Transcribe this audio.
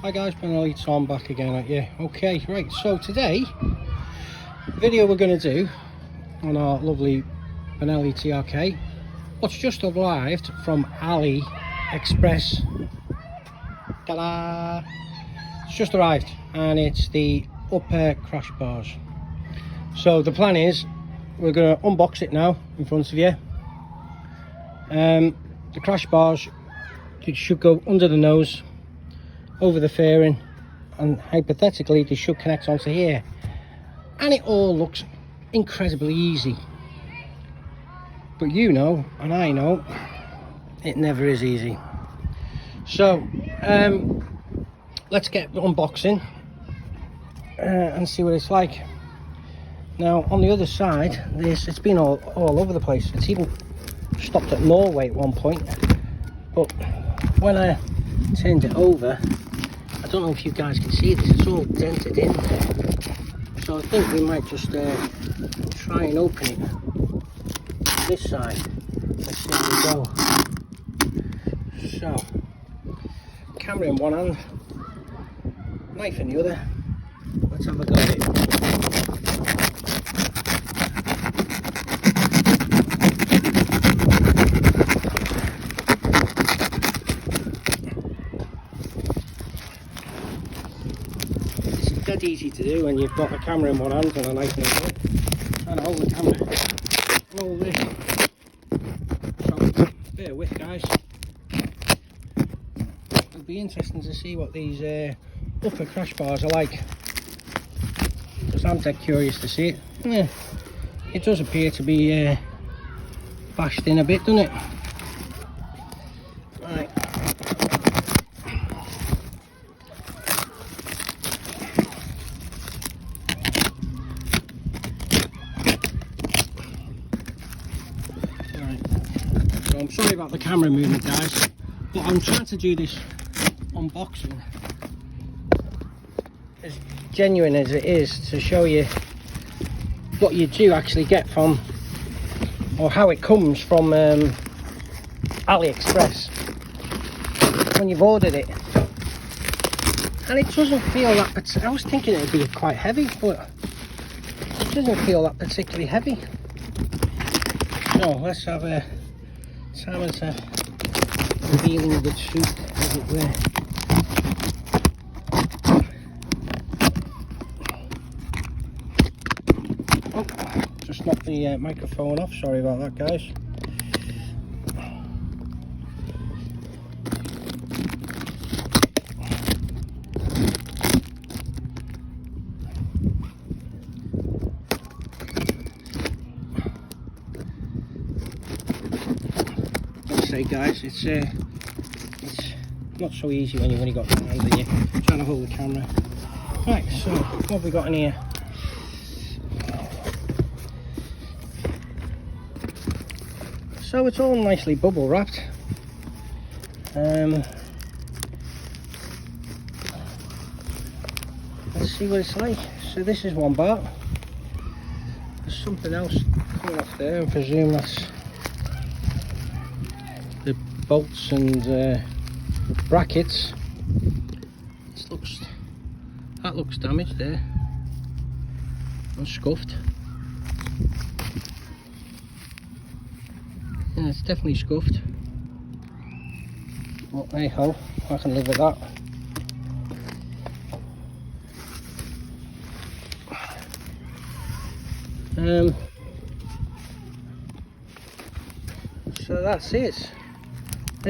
Hi guys, BENELLI TRK, I'm back again at you. Okay, right, so today, the video we're going to do on our lovely BENELLI TRK, what's just arrived from AliExpress. Ta-da! It's just arrived, and it's the upper crash bars. So the plan is, we're going to unbox it now in front of you. The crash bars, it should go under the nose, over the fairing, and hypothetically they should connect onto here, and it all looks incredibly easy, but you know and I know it never is easy. So let's get unboxing and see what it's like. Now on the other side, it's been all over the place. It's even stopped at Norway at one point, but when I turned it over, I don't know if you guys can see this, it's all dented in there. So I think we might just try and open it this side. Let's see how we go. So, camera in one hand, knife in the other. Let's have a go at it. Dead easy to do when you've got a camera in one hand and a knife in the other. Trying to hold the camera and hold this. So bear with, guys. It'll be interesting to see what these upper crash bars are like, because I'm dead curious to see it. Yeah, it does appear to be bashed in a bit, doesn't it? Right. So I'm sorry about the camera movement, guys, but I'm trying to do this unboxing as genuine as it is, to show you what you do actually get from, or how it comes from AliExpress when you've ordered it. And it doesn't feel that, I was thinking it would be quite heavy, but it doesn't feel that particularly heavy. So let's have a time to revealing the truth, as it were. Oh, just knocked the microphone off, sorry about that, guys. Guys, it's not so easy when you've only got one hand and you're trying to hold the camera. Right, so what have we got in here? So it's all nicely bubble wrapped. Let's see what it's like. So this is one bar. There's something else coming off there, I presume that's the bolts and brackets. That looks damaged there and scuffed. Yeah, it's definitely scuffed. Well, hey ho, I can live with that. So that's it.